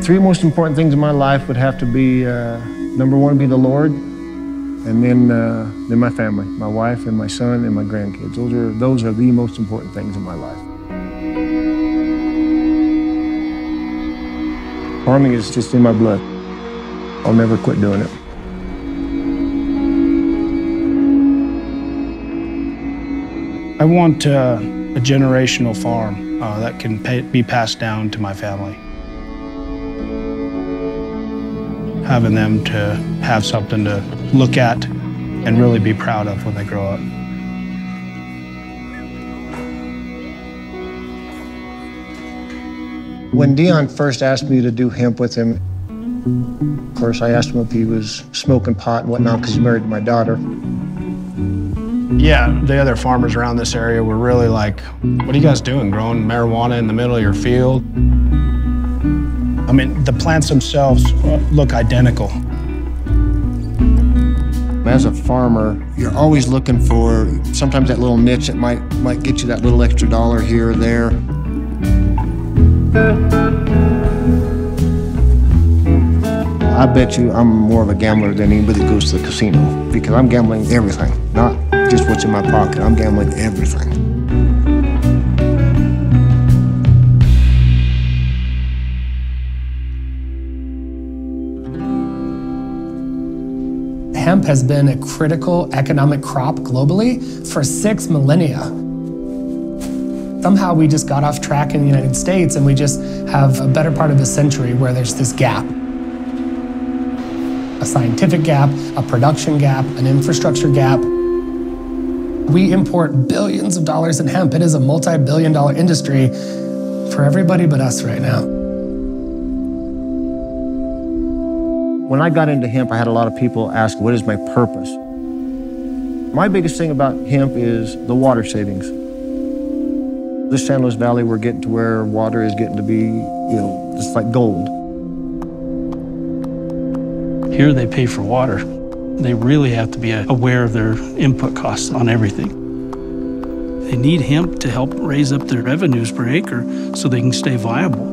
three most important things in my life would have to be, number one, be the Lord, and then my family, my wife and my son and my grandkids. Those are the most important things in my life. Farming is just in my blood. I'll never quit doing it. I want a generational farm that can be passed down to my family. Having them to have something to look at and really be proud of when they grow up. When Dion first asked me to do hemp with him, of course, I asked him if he was smoking pot and whatnot because he's married to my daughter. Yeah, the other farmers around this area were really like, what are you guys doing, growing marijuana in the middle of your field? I mean, the plants themselves look identical. As a farmer, you're always looking for sometimes that little niche that might get you that little extra dollar here or there. I bet you I'm more of a gambler than anybody that goes to the casino because I'm gambling everything, not just what's in my pocket. I'm gambling everything. Hemp has been a critical economic crop globally for 6 millennia. Somehow we just got off track in the United States and we just have a better part of a century where there's this gap. A scientific gap, a production gap, an infrastructure gap. We import billions of dollars in hemp. It is a multi-billion-dollar industry for everybody but us right now. When I got into hemp, I had a lot of people ask, what is my purpose? My biggest thing about hemp is the water savings. This San Luis Valley, we're getting to where water is getting to be, just like gold. Here they pay for water. They really have to be aware of their input costs on everything. They need hemp to help raise up their revenues per acre so they can stay viable.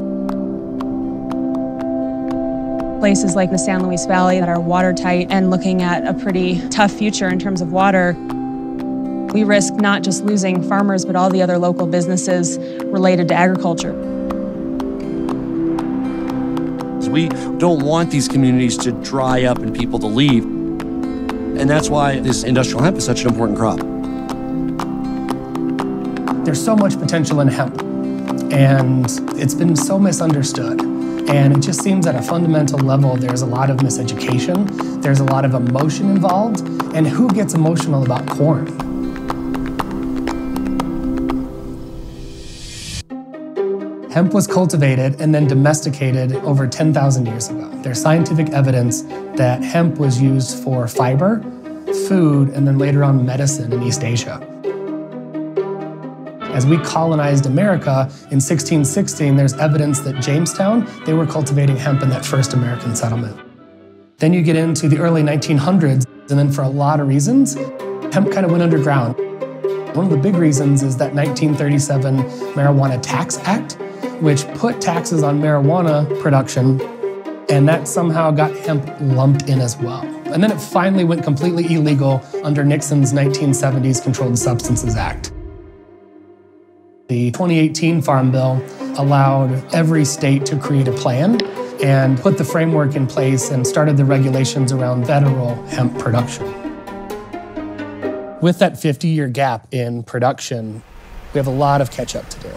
Places like the San Luis Valley that are watertight and looking at a pretty tough future in terms of water, we risk not just losing farmers, but all the other local businesses related to agriculture. We don't want these communities to dry up and people to leave. And that's why this industrial hemp is such an important crop. There's so much potential in hemp, and it's been so misunderstood. And it just seems at a fundamental level, there's a lot of miseducation, there's a lot of emotion involved, and who gets emotional about corn? Hemp was cultivated and then domesticated over 10,000 years ago. There's scientific evidence that hemp was used for fiber, food, and then later on medicine in East Asia. As we colonized America in 1616, there's evidence that Jamestown, they were cultivating hemp in that first American settlement. Then you get into the early 1900s, and then for a lot of reasons, hemp kind of went underground. One of the big reasons is that 1937 Marijuana Tax Act, which put taxes on marijuana production, and that somehow got hemp lumped in as well. And then it finally went completely illegal under Nixon's 1970s Controlled Substances Act. The 2018 Farm Bill allowed every state to create a plan and put the framework in place and started the regulations around federal hemp production. With that 50-year gap in production, we have a lot of catch up to do.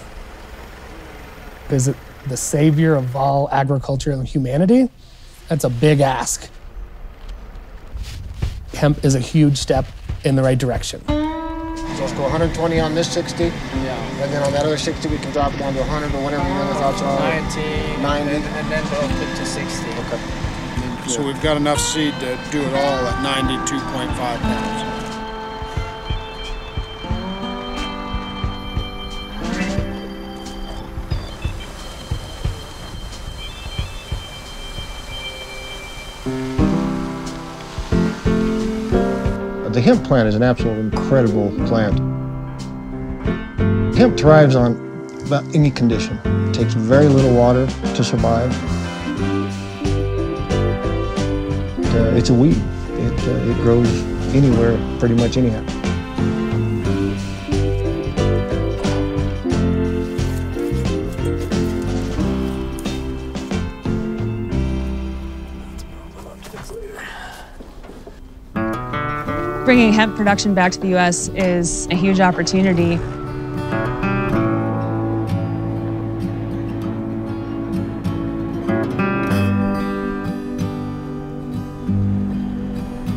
Is it the savior of all agriculture and humanity? That's a big ask. Hemp is a huge step in the right direction. So let's go 120 on this 60, and then on that other 60 we can drop it down to 100 or whatever your other thoughts are. 90. And then go up to 60. Okay. So we've got enough seed to do it all at 92.5 pounds. The hemp plant is an absolutely incredible plant. Hemp thrives on about any condition. It takes very little water to survive. it's a weed. It grows anywhere, pretty much anyhow. Bringing hemp production back to the U.S. is a huge opportunity.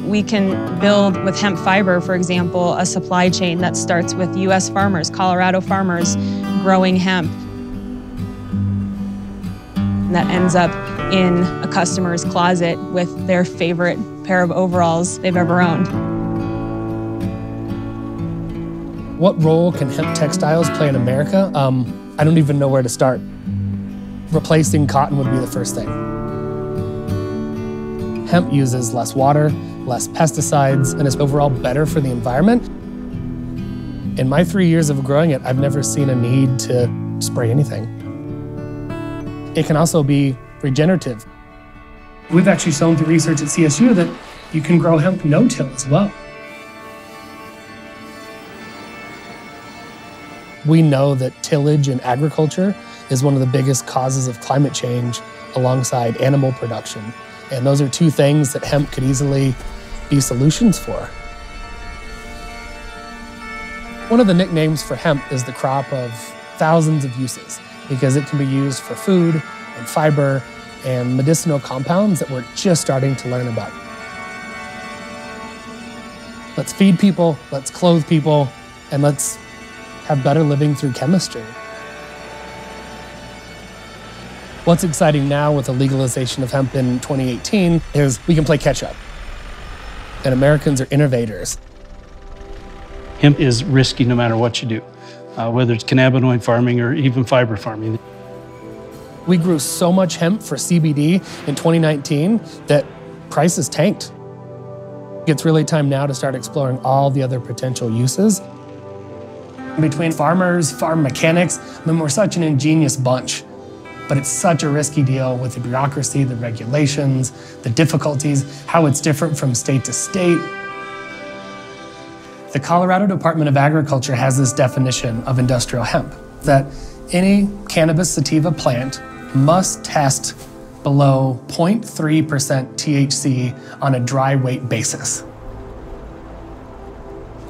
We can build with hemp fiber, for example, a supply chain that starts with U.S. farmers, Colorado farmers, growing hemp. And that ends up in a customer's closet with their favorite pair of overalls they've ever owned. What role can hemp textiles play in America? I don't even know where to start. Replacing cotton would be the first thing. Hemp uses less water, less pesticides, and is overall better for the environment. In my 3 years of growing it, I've never seen a need to spray anything. It can also be regenerative. We've actually shown through research at CSU that you can grow hemp no-till as well. We know that tillage in agriculture is one of the biggest causes of climate change alongside animal production. And those are two things that hemp could easily be solutions for. One of the nicknames for hemp is the crop of thousands of uses because it can be used for food and fiber and medicinal compounds that we're just starting to learn about. Let's feed people, let's clothe people, and let's have better living through chemistry. What's exciting now with the legalization of hemp in 2018 is we can play catch up. And Americans are innovators. Hemp is risky no matter what you do, whether it's cannabinoid farming or even fiber farming. We grew so much hemp for CBD in 2019 that prices tanked. It's really time now to start exploring all the other potential uses. Between farmers, farm mechanics, we're such an ingenious bunch. But it's such a risky deal with the bureaucracy, the regulations, the difficulties, how it's different from state to state. The Colorado Department of Agriculture has this definition of industrial hemp, that any cannabis sativa plant must test below 0.3% THC on a dry weight basis.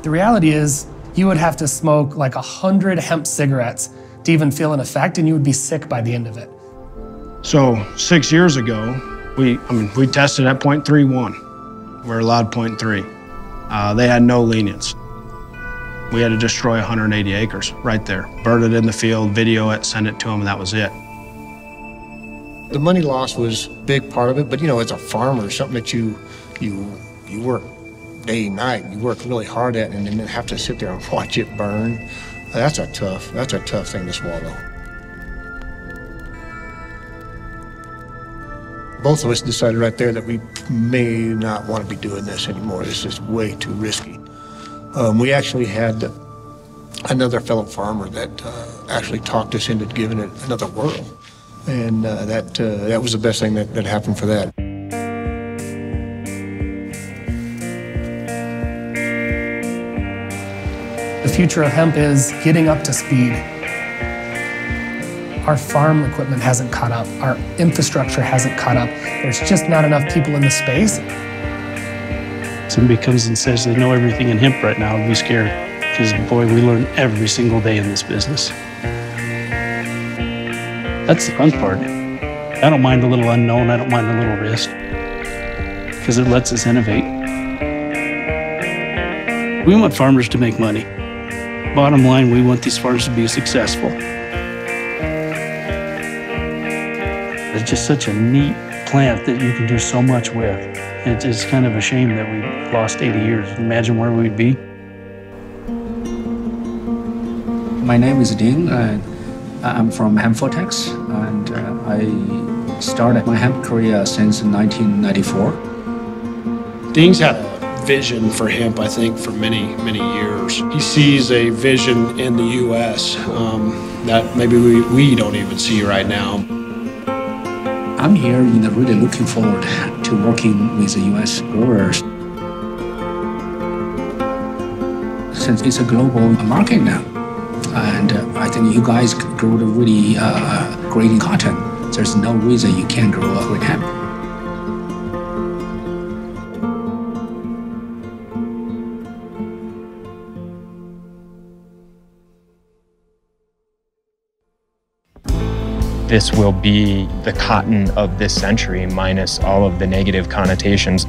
The reality is, you would have to smoke like 100 hemp cigarettes to even feel an effect, and you would be sick by the end of it. So 6 years ago, we tested at 0.31. We're allowed 0.3. They had no lenience. We had to destroy 180 acres right there. Burn it in the field, video it, send it to them, and that was it. The money loss was a big part of it, but as a farmer, something that you work day and night, you work really hard at, and then have to sit there and watch it burn. That's a tough thing to swallow. Both of us decided right there that we may not want to be doing this anymore. This is way too risky. We actually had another fellow farmer that actually talked us into giving it another whirl. And that was the best thing that happened for that. The future of hemp is getting up to speed. Our farm equipment hasn't caught up. Our infrastructure hasn't caught up. There's just not enough people in the space. Somebody comes and says they know everything in hemp right now, I'd be scared. Because boy, we learn every single day in this business. That's the fun part. I don't mind a little unknown, I don't mind a little risk. Because it lets us innovate. We want farmers to make money. Bottom line, we want these farms to be successful. It's just such a neat plant that you can do so much with. It's kind of a shame that we lost 80 years. Imagine where we'd be. My name is Ding, and I'm from Hemp4Tex, and I started my hemp career since 1994. Ding's had a vision for hemp, I think, for many, many years. He sees a vision in the U.S. That maybe we don't even see right now. I'm here really looking forward to working with the U.S. growers. Since it's a global market now, and I think you guys grow the really great cotton. There's no reason you can't grow a great hemp. This will be the cotton of this century, minus all of the negative connotations.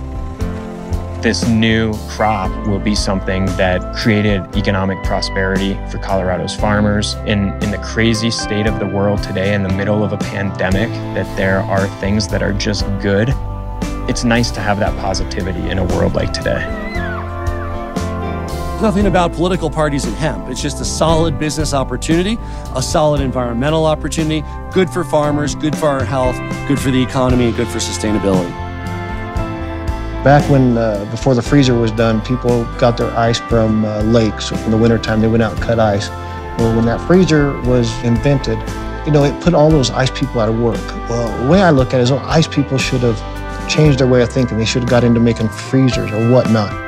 This new crop will be something that created economic prosperity for Colorado's farmers. In the crazy state of the world today, in the middle of a pandemic, that there are things that are just good. It's nice to have that positivity in a world like today. Nothing about political parties and hemp. It's just a solid business opportunity, a solid environmental opportunity, good for farmers, good for our health, good for the economy, and good for sustainability. Back when, before the freezer was done, people got their ice from lakes. In the wintertime, they went out and cut ice. Well, when that freezer was invented, it put all those ice people out of work. Well, the way I look at it is, ice people should have changed their way of thinking. They should have got into making freezers or whatnot.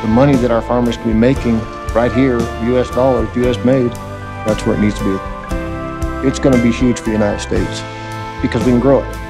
The money that our farmers can be making right here, U.S. dollars, U.S. made, that's where it needs to be. It's going to be huge for the United States because we can grow it.